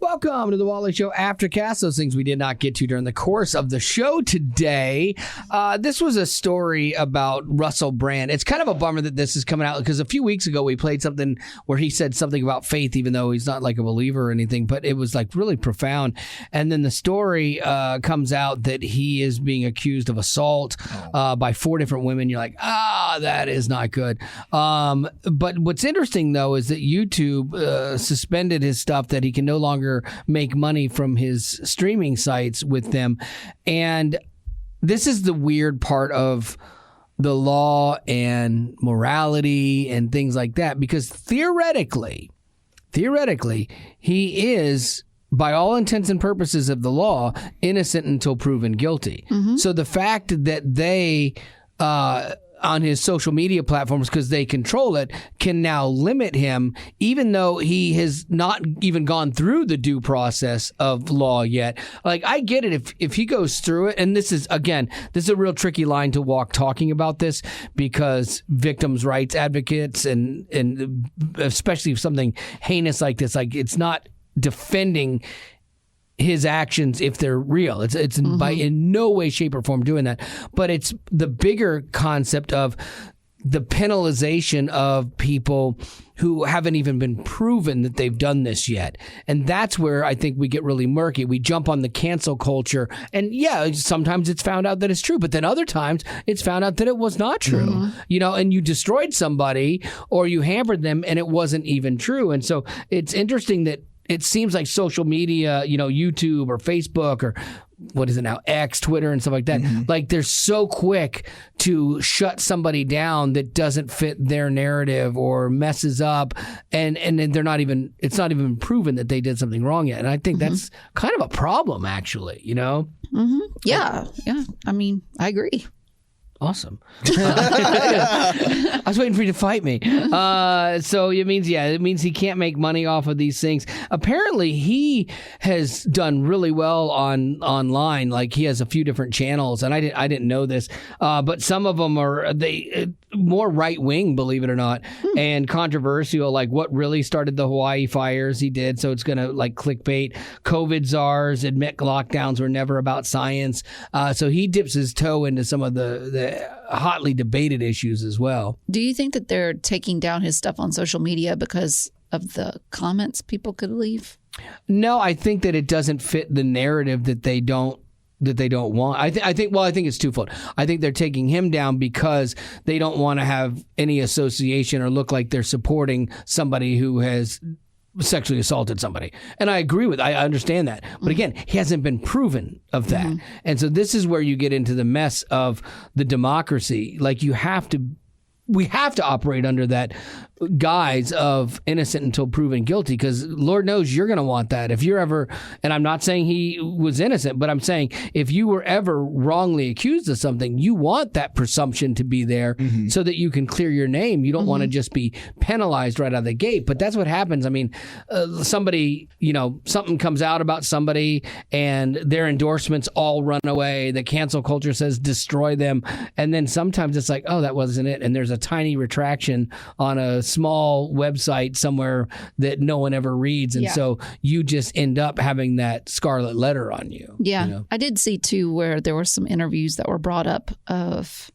Welcome to the Wally Show Aftercast. Those things we did not get to during the course of the show today. This was a story about Russell Brand. It's kind of a bummer that this is coming out because a few weeks ago we played something where he said something about faith, even though he's not like a believer or anything, but it was like really profound. And then the story comes out that he is being accused of assault by 4 different women. You're like, that is not good. But what's interesting, though, is that YouTube suspended his stuff that he can no longer make money from his streaming sites with them. And this is the weird part of the law and morality and things like that, because theoretically, he is, by all intents and purposes of the law, innocent until proven guilty. Mm-hmm. So the fact that they on his social media platforms, because they control it, can now limit him, even though he has not even gone through the due process of law yet. Like, I get it if he goes through it, and this is a real tricky line to walk talking about this, because victims' rights advocates and especially if something heinous like this, like, it's not defending his actions if they're real. It's mm-hmm. by in no way, shape, or form doing that. But it's the bigger concept of the penalization of people who haven't even been proven that they've done this yet. And that's where I think we get really murky. We jump on the cancel culture. And yeah, sometimes it's found out that it's true, but then other times it's found out that it was not true. Mm-hmm. And you destroyed somebody or you hampered them and it wasn't even true. And so it's interesting that it seems like social media, YouTube or Facebook or what is it now, X, Twitter and stuff like that, mm-hmm. like they're so quick to shut somebody down that doesn't fit their narrative or messes up, and they're not even, it's not even proven that they did something wrong yet. And I think mm-hmm. that's kind of a problem, actually, Mm-hmm. Yeah. I mean, I agree. Awesome. I was waiting for you to fight me. So it means he can't make money off of these things. Apparently, he has done really well online. Like, he has a few different channels, and I didn't know this. But some of them are more right wing, believe it or not, and controversial. Like, what really started the Hawaii fires? He did. So it's gonna like clickbait. COVID czars admit lockdowns were never about science. So he dips his toe into some of the hotly debated issues as well. Do you think that they're taking down his stuff on social media because of the comments people could leave? No, I think that it doesn't fit the narrative that they don't want. I think it's twofold. I think they're taking him down because they don't want to have any association or look like they're supporting somebody who has sexually assaulted somebody. And I understand that. But again, he hasn't been proven of that. Mm-hmm. And so this is where you get into the mess of the democracy. Like, we have to operate under that guise of innocent until proven guilty, because Lord knows you're going to want that. If you're ever, and I'm not saying he was innocent, but I'm saying if you were ever wrongly accused of something, you want that presumption to be there mm-hmm. so that you can clear your name. You don't mm-hmm. want to just be penalized right out of the gate. But that's what happens. I mean, somebody, something comes out about somebody and their endorsements all run away. The cancel culture says destroy them. And then sometimes it's like, oh, that wasn't it. And there's a tiny retraction on a small website somewhere that no one ever reads, and so you just end up having that scarlet letter on you. Yeah, I did see too where there were some interviews that were brought up of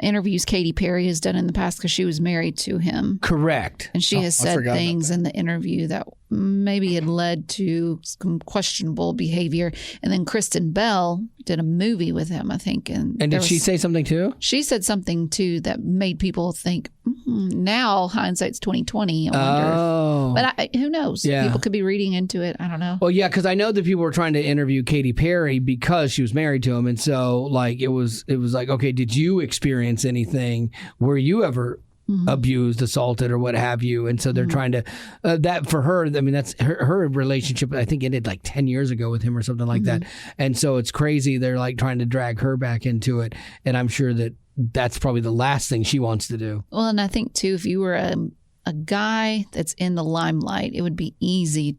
interviews Katy Perry has done in the past because she was married to him. Correct. And she has said things in the interview that maybe had led to some questionable behavior. And then Kristen Bell did a movie with him, I think. And did she say something too? She said something too that made people think, now hindsight's 2020. I wonder. Oh. But who knows? Yeah. People could be reading into it. I don't know. Well, yeah, because I know that people were trying to interview Katy Perry because she was married to him. And so like it was like, okay, did you experience anything? Were you ever abused, assaulted, or what have you? And so they're trying to, that for her, I mean, that's her relationship, I think ended like 10 years ago with him or something like that. And so it's crazy. They're like trying to drag her back into it. And I'm sure that that's probably the last thing she wants to do. Well, and I think too, if you were a guy that's in the limelight, it would be easy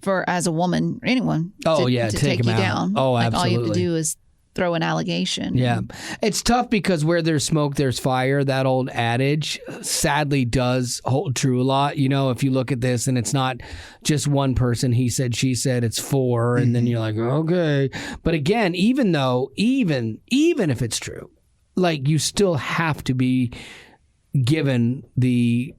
for as a woman or anyone to take you down. Oh, like absolutely. all you have to do is throw an allegation. Yeah. It's tough because where there's smoke, there's fire. That old adage sadly does hold true a lot. You know, if you look at this and it's not just one person, he said, she said, it's four. And then you're like, okay. But again, even if it's true, like you still have to be given the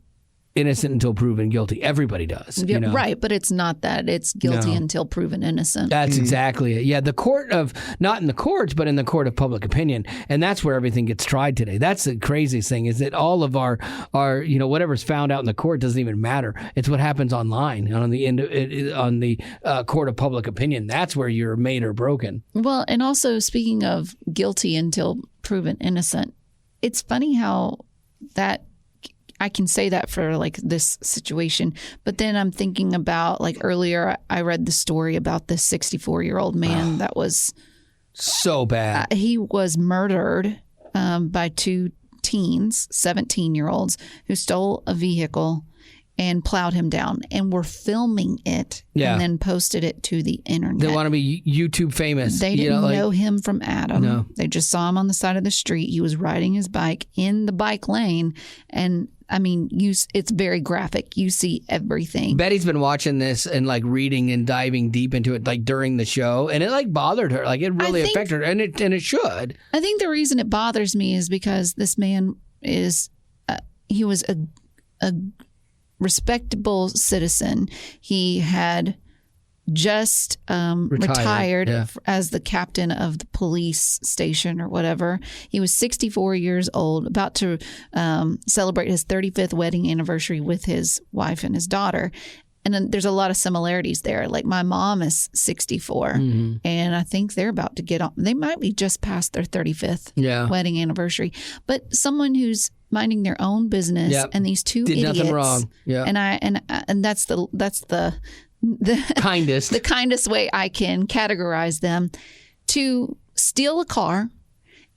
innocent until proven guilty. Everybody does. Yeah, you know? Right, but it's not that. It's guilty until proven innocent. That's exactly it. Yeah, the court of, not in the courts, but in the court of public opinion. And that's where everything gets tried today. That's the craziest thing, is that all of our whatever's found out in the court doesn't even matter. It's what happens online on the court of public opinion. That's where you're made or broken. Well, and also speaking of guilty until proven innocent, it's funny how that I can say that for like this situation, but then I'm thinking about like earlier I read the story about this 64-year-old man that was so bad. He was murdered by two teens, 17-year-olds, who stole a vehicle and plowed him down and were filming it and then posted it to the internet. They want to be YouTube famous. They didn't know him from Adam. No. They just saw him on the side of the street. He was riding his bike in the bike lane. And I mean, it's very graphic. You see everything. Betty's been watching this and like reading and diving deep into it like during the show, and it like bothered her. Like it really affected her, and it should. I think the reason it bothers me is because this man he was a respectable citizen. He had just retired as the captain of the police station or whatever. He was 64 years old, about to celebrate his 35th wedding anniversary with his wife and his daughter. And then there's a lot of similarities there. Like my mom is 64, and I think they're about to get on. They might be just past their 35th wedding anniversary. But someone who's minding their own business, and these two did idiots, nothing wrong. Yeah, and that's the kindest the kindest way I can categorize them, to steal a car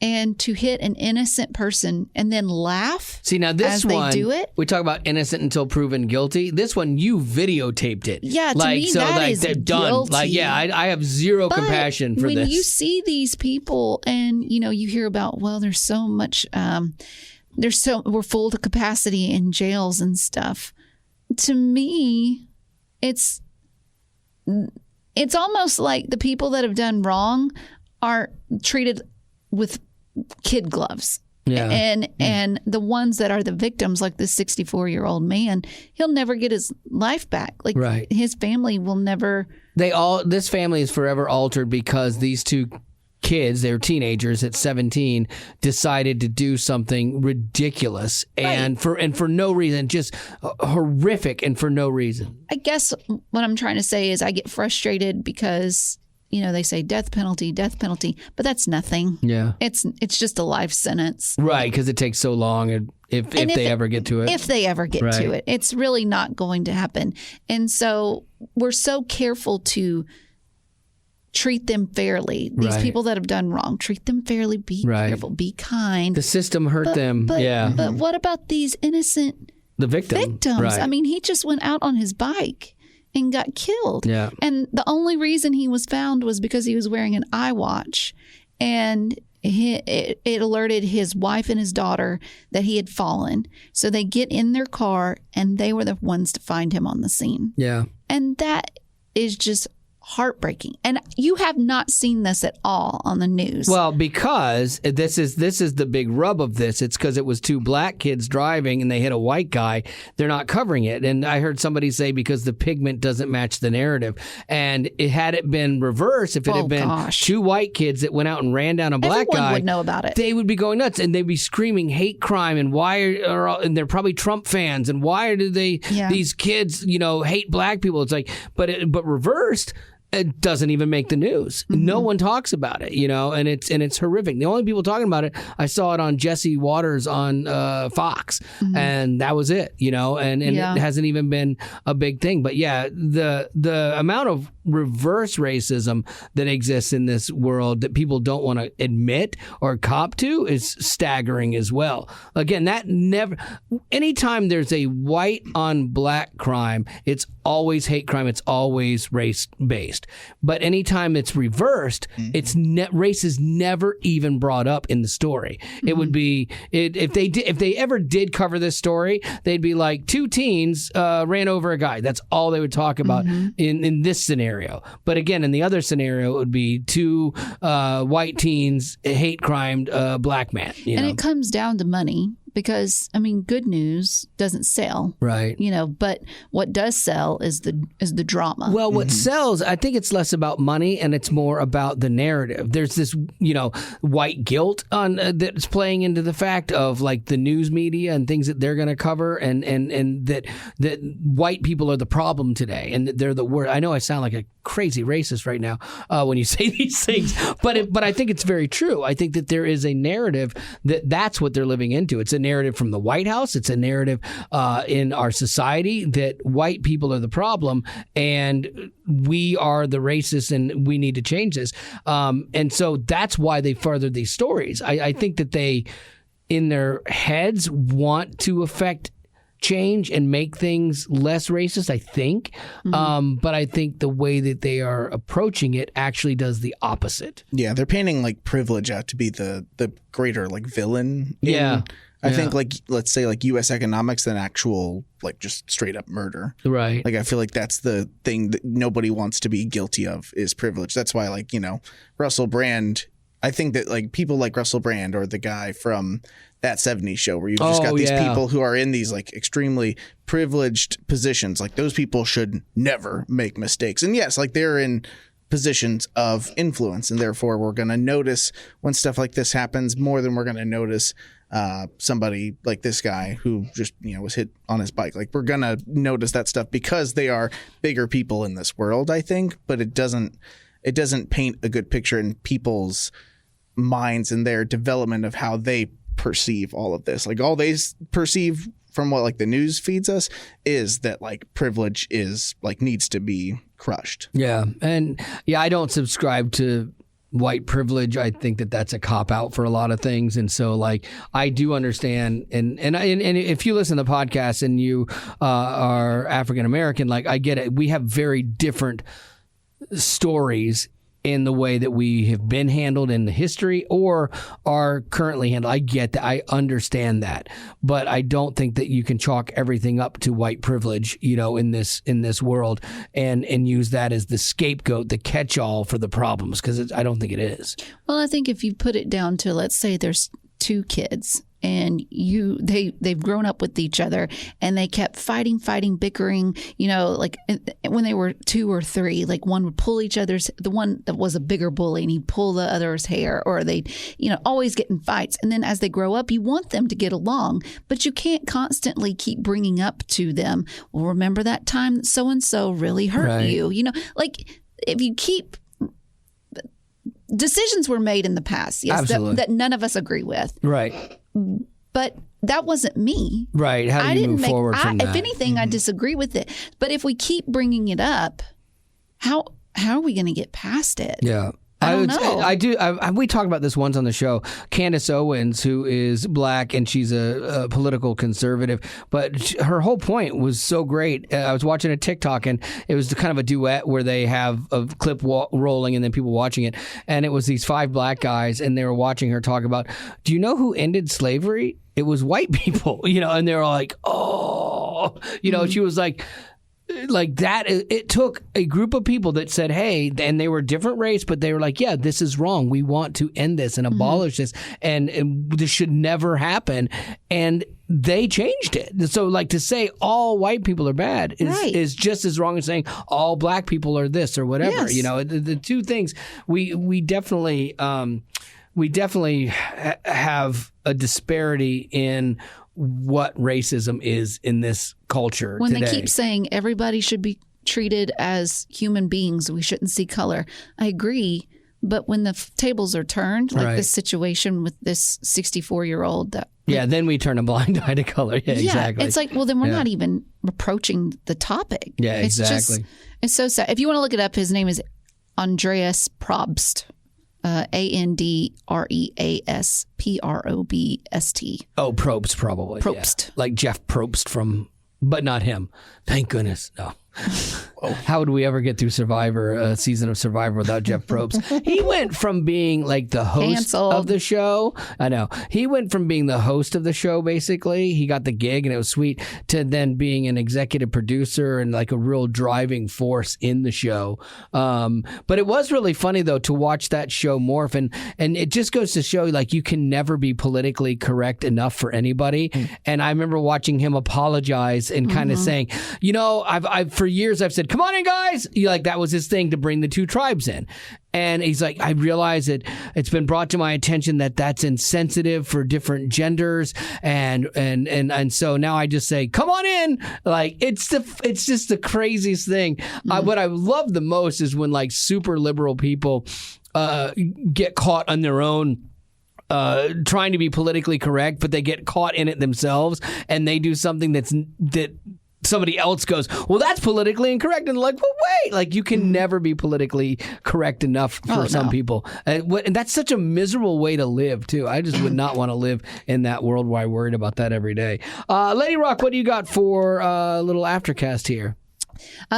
and to hit an innocent person and then laugh. See, now this as one, they do it. We talk about innocent until proven guilty. This one, you videotaped it. Yeah, to me, that is they're done. guilty. Like, yeah, I have zero compassion for when this. When you see these people and, you hear about, well, there's so much, we're full to capacity in jails and stuff. To me, it's almost like the people that have done wrong are treated with kid gloves. Yeah. And the ones that are the victims, like this 64-year-old man, he'll never get his life back. Like his family will never. This family is forever altered because these two kids, they were teenagers at 17, decided to do something ridiculous and for no reason, just horrific and for no reason. I guess what I'm trying to say is I get frustrated because they say death penalty, but that's nothing. Yeah, it's just a life sentence, right? Because it takes so long, and if they ever get to it, it's really not going to happen. And so we're so careful to treat them fairly. These people that have done wrong, treat them fairly. Be careful. Be kind. The system hurt them. But what about these innocent victims? Right. I mean, he just went out on his bike and got killed. Yeah. And the only reason he was found was because he was wearing an iWatch, and it alerted his wife and his daughter that he had fallen. So they get in their car, and they were the ones to find him on the scene. Yeah. And that is just heartbreaking. And you have not seen this at all on the news. Well, because this is the big rub of this. It's because it was two black kids driving and they hit a white guy. They're not covering it. And I heard somebody say because the pigment doesn't match the narrative. And had it been reversed, if it had been two white kids that went out and ran down a black guy, everyone would know about it. They would be going nuts, and they'd be screaming hate crime, and and they're probably Trump fans, and why do these kids hate black people? It's like, but reversed, it doesn't even make the news. Mm-hmm. No one talks about it, and it's horrific. The only people talking about it, I saw it on Jesse Waters on Fox, and that was it, and it hasn't even been a big thing. But yeah, the amount of reverse racism that exists in this world that people don't want to admit or cop to is staggering as well. Again, anytime there's a white on black crime, it's always hate crime. It's always race based. reversed. But anytime it's reversed, it's race is never even brought up in the story. It would be if they ever did cover this story, they'd be like 2 teens ran over a guy. That's all they would talk about in this scenario. But again, in the other scenario, it would be 2 white teens hate crimed a black man. And it comes down to money. Because, I mean, good news doesn't sell. Right. But what does sell is the drama. Well, what sells, I think it's less about money and it's more about the narrative. There's this, white guilt that's playing into the fact of like the news media and things that they're going to cover and that white people are the problem today and that they're the worst. I know I sound like a crazy racist right now when you say these things, but I think it's very true. I think that there is a narrative that's what they're living into. It's a narrative from the White House. It's a narrative in our society that white people are the problem and we are the racists and we need to change this. And so that's why they furthered these stories. I think that they, in their heads, want to affect change and make things less racist, I think. But I think the way that they are approaching it actually does the opposite. Yeah, they're painting like privilege out to be the greater like villain. I think like, let's say like U.S. economics than actual like just straight up murder. Right. Like I feel like that's the thing that nobody wants to be guilty of is privilege. That's why like, Russell Brand, I think that like people like Russell Brand or the guy from That 70s Show where you've just got these people who are in these like extremely privileged positions. Like those people should never make mistakes. And yes, like they're in positions of influence and therefore we're going to notice when stuff like this happens more than we're going to notice somebody like this guy who just was hit on his bike. Like we're gonna notice that stuff because they are bigger people in this world, I think. But it doesn't paint a good picture in people's minds and their development of how they perceive all of this. Like all they perceive from what like the news feeds us is that like privilege is like needs to be crushed. Yeah, and I don't subscribe to white privilege. I think that that's a cop out for a lot of things, and so like I do understand. And if you listen to the podcast and you are African American, like I get it. We have very different stories in the way that we have been handled in the history or are currently handled. I get that. I understand that. But I don't think that you can chalk everything up to white privilege, in this world and use that as the scapegoat, the catch-all for the problems, because I don't think it is. Well, I think if you put it down to, let's say there's 2 kids and they've grown up with each other and they kept fighting, bickering, like when they were 2 or 3, like one would pull the one that was a bigger bully and he'd pull the other's hair, or they'd, always get in fights. And then as they grow up, you want them to get along, but you can't constantly keep bringing up to them, well, remember that time that so-and-so really hurt you, like if you keep decisions were made in the past, yes, that none of us agree with. Right. But that wasn't me. Right. How do you move forward from that? If anything, I disagree with it. But if we keep bringing it up, how are we going to get past it? Yeah. I don't know. We talked about this once on the show. Candace Owens, who is black and she's a political conservative, but her whole point was so great. I was watching a TikTok and it was kind of a duet where they have a clip rolling and then people watching it. And it was these 5 black guys and they were watching her talk about, do you know who ended slavery? It was white people, and they were like, oh, she was like that. It took a group of people that said, hey, and they were different race, but they were like, yeah, this is wrong. We want to end this and abolish this. And this should never happen. And they changed it. So like to say all white people are bad is just as wrong as saying all black people are this or whatever. Yes. The 2 things we definitely have a disparity in what racism is in this culture when today. They keep saying everybody should be treated as human beings, we shouldn't see color. I agree, but when the tables are turned, like this situation with this 64-year-old then we turn a blind eye to color. Yeah, exactly. It's like, well, then we're not even approaching the topic. Yeah, exactly. It's so sad. If you want to look it up, his name is Andreas Probst. Andreas Probst. Oh, Probst, probably. Probst. Yeah. Like Jeff Probst but not him. Thank goodness. No. How would we ever get through Survivor, a season of Survivor without Jeff Probst? He went from being like the host Canceled. of the show. I know. He went from being the host of the show, basically. He got the gig and it was sweet, to then being an executive producer and like a real driving force in the show. But it was really funny, though, to watch that show morph. And it just goes to show, like, you can never be politically correct enough for anybody. And I remember watching him apologize and kind of saying, you know, I've for years I've said, come on in, guys. Like, that was his thing, to bring the two tribes in. And he's like, I realize that it's been brought to my attention that that's insensitive for different genders, and so now I just say, come on in. Like, it's just the craziest thing. What I love the most is when like super liberal people get caught on their own trying to be politically correct, but they get caught in it themselves, and they do something that somebody else goes, well, that's politically incorrect. And like, well, wait, like, you can never be politically correct enough for some people. And that's such a miserable way to live, too. I just would not want to live in that world where I worried about that every day. Lady Rock, what do you got for a little Aftercast here?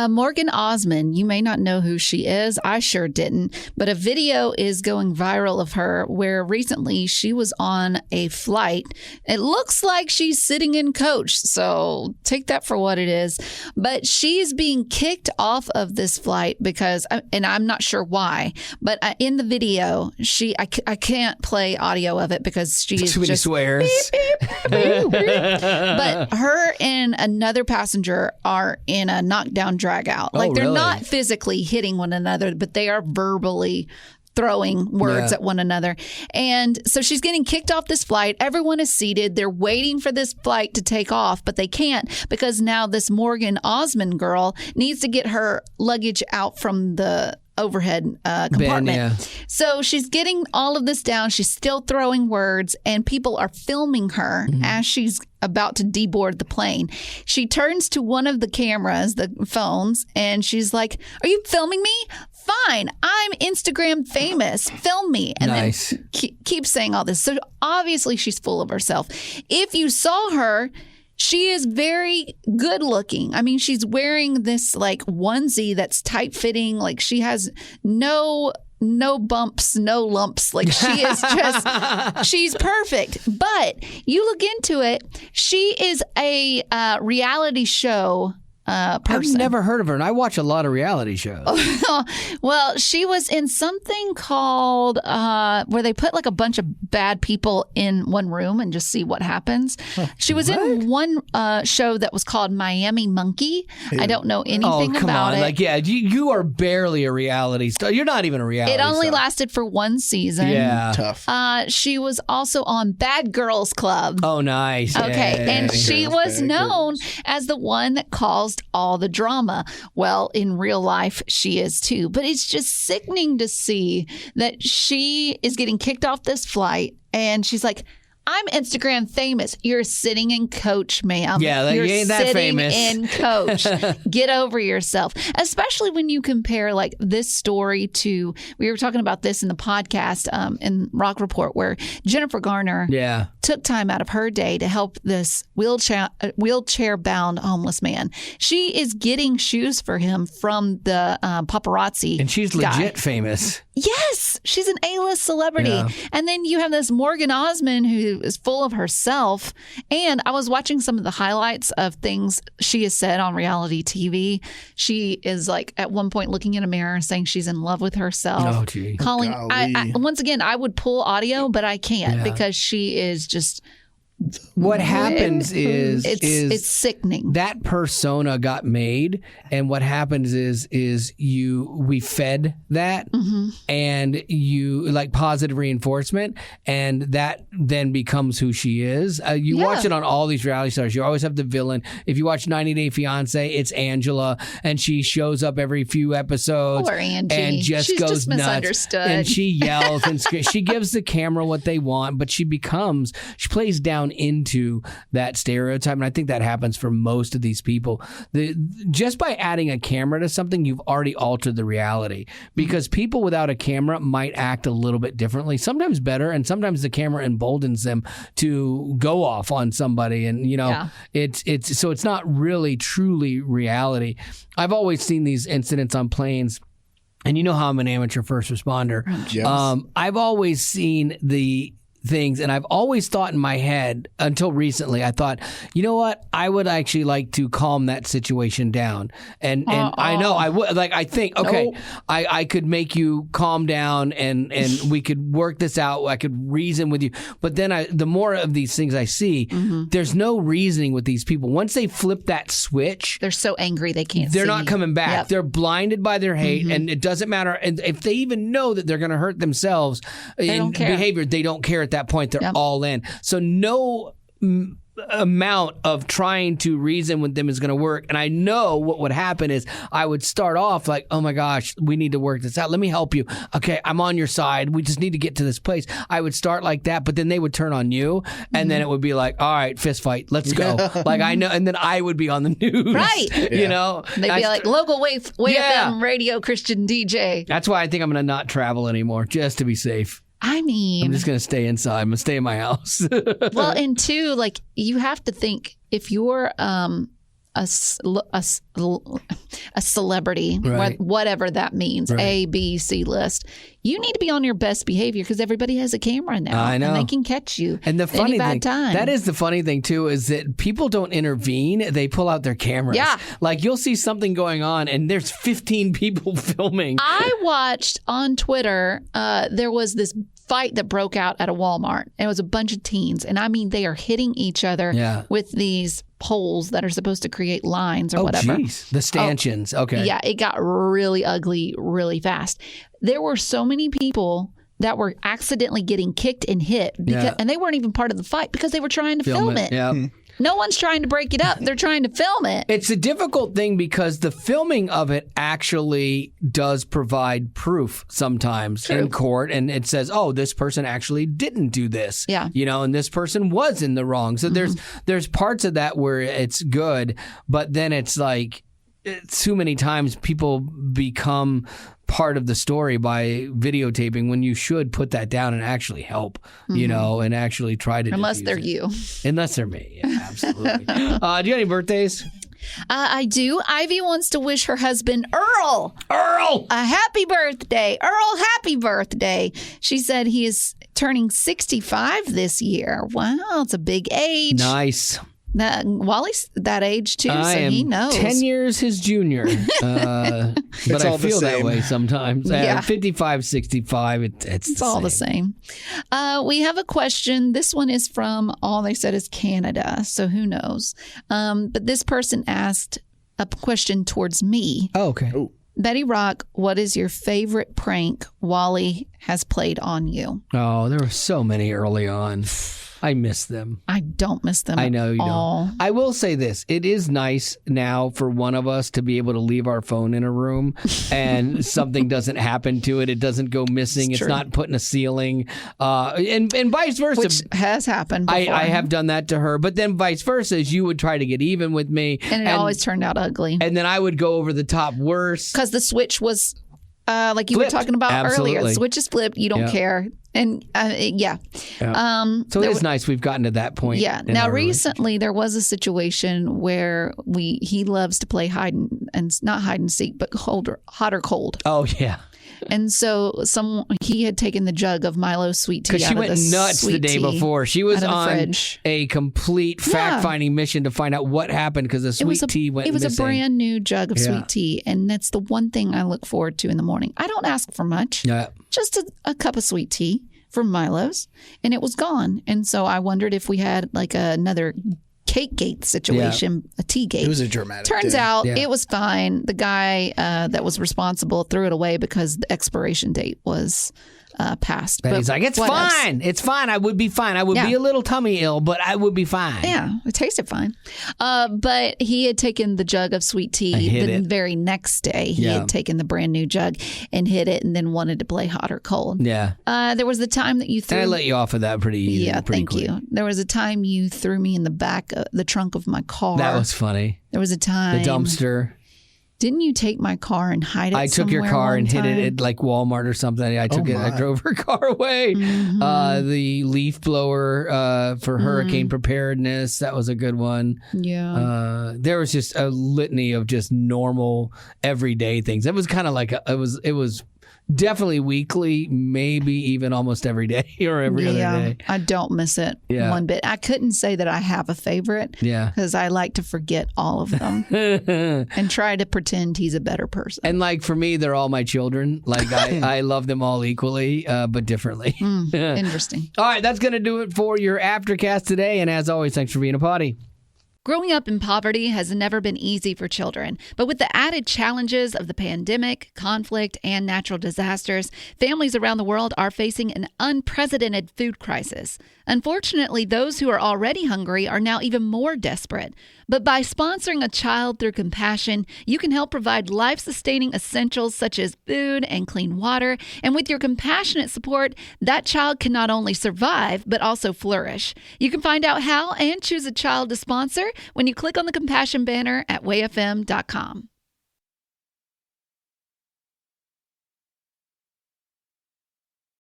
Morgan Osmon, you may not know who she is. I sure didn't. But a video is going viral of her where recently she was on a flight. It looks like she's sitting in coach, so take that for what it is. But she's being kicked off of this flight because, and I'm not sure why, but in the video, I can't play audio of it because she is too many just swears. Beep, beep, beep, beep. But her and another passenger are in a knockdown drag out. Like, they're really? not physically hitting one another, but they are verbally throwing words at one another. And so she's getting kicked off this flight. Everyone is seated. They're waiting for this flight to take off, but they can't because now this Morgan Osmon girl needs to get her luggage out from the overhead compartment. Ben, yeah. So she's getting all of this down. She's still throwing words, and people are filming her as she's about to deboard the plane. She turns to one of the cameras, the phones, and she's like, "Are you filming me? Fine. I'm Instagram famous. Film me." And nice. then keep saying all this. So obviously she's full of herself. If you saw her, she is very good looking. I mean, she's wearing this like onesie that's tight fitting. Like, she has no bumps, no lumps. Like, she is just, she's perfect. But you look into it, she is a reality show person. I've never heard of her, and I watch a lot of reality shows. Well, she was in something called where they put like a bunch of bad people in one room and just see what happens. She was in one show that was called Miami Monkey. I don't know anything about it. Like, yeah, you are barely a reality star. You're not even a reality It only star. lasted for one season. Yeah. Tough. She was also on Bad Girls Club. Oh, nice. Okay, Yeah. and she was known as the one that caused all the drama. Well, in real life, she is too. But it's just sickening to see that she is getting kicked off this flight, and she's like, "I'm Instagram famous." You're sitting in coach, ma'am. Yeah, you're you ain't that sitting famous. in coach. Get over yourself. Especially when you compare like this story to, we were talking about this in the podcast in Rock Report, where Jennifer Garner took time out of her day to help this wheelchair-bound homeless man. She is getting shoes for him from the paparazzi. And she's legit famous. Yes, she's an A-list celebrity. Yeah. And then you have this Morgan Osmon who is full of herself. And I was watching some of the highlights of things she has said on reality TV. She is like at one point looking in a mirror saying she's in love with herself. Oh, gee. Calling, once again, I would pull audio, but I can't because she is just... What happens is it's sickening. That persona got made, and what happens is we fed that, and you like positive reinforcement, and that then becomes who she is. You watch it on all these reality stars. You always have the villain. If you watch 90 Day Fiance, it's Angela, and she shows up every few episodes. Poor Angie. And just She's goes just nuts. misunderstood. And she yells and she gives the camera what they want, but she plays down down into that stereotype. And I think that happens for most of these people. Just by adding a camera to something, you've already altered the reality, because people without a camera might act a little bit differently, sometimes better, and sometimes the camera emboldens them to go off on somebody. And, it's not really truly reality. I've always seen these incidents on planes. And you know how I'm an amateur first responder. Yes. I've always seen the things, and I've always thought in my head, until recently, I thought, you know what? I would actually like to calm that situation down. And I know I would, like, I think, okay, nope. I could make you calm down and we could work this out. I could reason with you. But then the more of these things I see, there's no reasoning with these people. Once they flip that switch, they're so angry they can't They're see. not coming back. Yep. They're blinded by their hate, and it doesn't matter. And if they even know that they're going to hurt themselves in behavior, they don't care at that point. They're all in. So no amount of trying to reason with them is going to work. And I know what would happen is I would start off like, oh my gosh, we need to work this out. Let me help you. Okay, I'm on your side. We just need to get to this place. I would start like that, but then they would turn on you, and then it would be like, all right, fist fight, let's go. Like, I know, and then I would be on the news. Right. You know? They'd be like, local Wave FM radio Christian DJ. That's why I think I'm going to not travel anymore, just to be safe. I mean, I'm just going to stay inside. I'm going to stay in my house. Well, and two, like, you have to think, if you're a celebrity, right, whatever that means, right, A, B, C list, you need to be on your best behavior, because everybody has a camera now. I know. And they can catch you. And the funny thing, that is the funny thing too, is that people don't intervene. They pull out their cameras. Yeah. Like, you'll see something going on and there's 15 people filming. I watched on Twitter, there was this fight that broke out at a Walmart. It was a bunch of teens. And I mean, they are hitting each other with these poles that are supposed to create lines or whatever. Oh, jeez. The stanchions. Okay. Yeah, it got really ugly really fast. There were so many people that were accidentally getting kicked and hit, and they weren't even part of the fight because they were trying to film it. Yeah. No one's trying to break it up. They're trying to film it. It's a difficult thing because the filming of it actually does provide proof sometimes in court. And it says, oh, this person actually didn't do this. Yeah. You know, and this person was in the wrong. So there's parts of that where it's good, but then it's like, too many times people become part of the story by videotaping when you should put that down and actually help, you know, and actually try to. Unless they're you. Unless they're me. Yeah, absolutely. Do you have any birthdays? I do. Ivy wants to wish her husband, Earl, a happy birthday. Earl, happy birthday. She said he is turning 65 this year. Wow, it's a big age. Nice. Wally's that age too, so he knows. 10 years his junior. But I feel that way sometimes. 55, 65, it's all the same. We have a question. This one is from, all they said is Canada, so who knows. But this person asked a question towards me. Oh, okay. Ooh. Betty Rock, what is your favorite prank Wally has played on you? Oh, there were so many early on. I miss them. I don't miss them. I know you all. don't. I will say this. It is nice now for one of us to be able to leave our phone in a room and something doesn't happen to it. It doesn't go missing. It's not put in a ceiling. And vice versa. Which has happened before. I have done that to her. But then vice versa is you would try to get even with me. And it always turned out ugly. And then I would go over the top worse. Because the switch was, like you were talking about earlier. The switch is flipped. You don't care. And so it's nice we've gotten to that point. Yeah. Now recently there was a situation where he loves to play not hide and seek, but hot or cold. Oh yeah. And so he had taken the jug of Milo's sweet tea. Because she went nuts the day before. She was on a complete fact-finding mission to find out what happened because the sweet tea went missing. It was a brand new jug of sweet tea, and that's the one thing I look forward to in the morning. I don't ask for much. Yeah. Just a cup of sweet tea from Milo's, and it was gone. And so I wondered if we had like another cake gate situation, a tea gate. It was a dramatic Turns out it was fine. The guy that was responsible threw it away because the expiration date was passed. And But he's like, it's what else? fine. It's fine. I would be fine. I would Yeah. be a little tummy ill, but I would be fine. Yeah, it tasted fine. But he had taken the jug of sweet tea hid the it. very next day. He Yeah. had taken the brand new jug and hid it and then wanted to play hot or cold. Yeah. There was the time that you threw... And I let you off of that pretty easy. Yeah, pretty thank quick. you. There was a time you threw me in the back of the trunk of my car. That was funny. There was a time... The dumpster. Didn't you take my car and hide it I took your somewhere car one and hid time? it at like Walmart or something. I took it. I my. drove her car away. Mm-hmm. The leaf blower for hurricane preparedness. That was a good one. Yeah. There was just a litany of just normal everyday things. It was kind of like it was definitely weekly, maybe even almost every day or every other day. I don't miss it Yeah. one bit. I couldn't say that I have a favorite Yeah. because I like to forget all of them and try to pretend he's a better person. And like for me, they're all my children. Like I love them all equally, but differently. Interesting. All right, that's going to do it for your Aftercast today. And as always, thanks for being a potty. Growing up in poverty has never been easy for children, but with the added challenges of the pandemic, conflict, and natural disasters, families around the world are facing an unprecedented food crisis. Unfortunately, those who are already hungry are now even more desperate. But by sponsoring a child through compassion, you can help provide life-sustaining essentials such as food and clean water. And with your compassionate support, that child can not only survive, but also flourish. You can find out how and choose a child to sponsor when you click on the compassion banner at wayfm.com.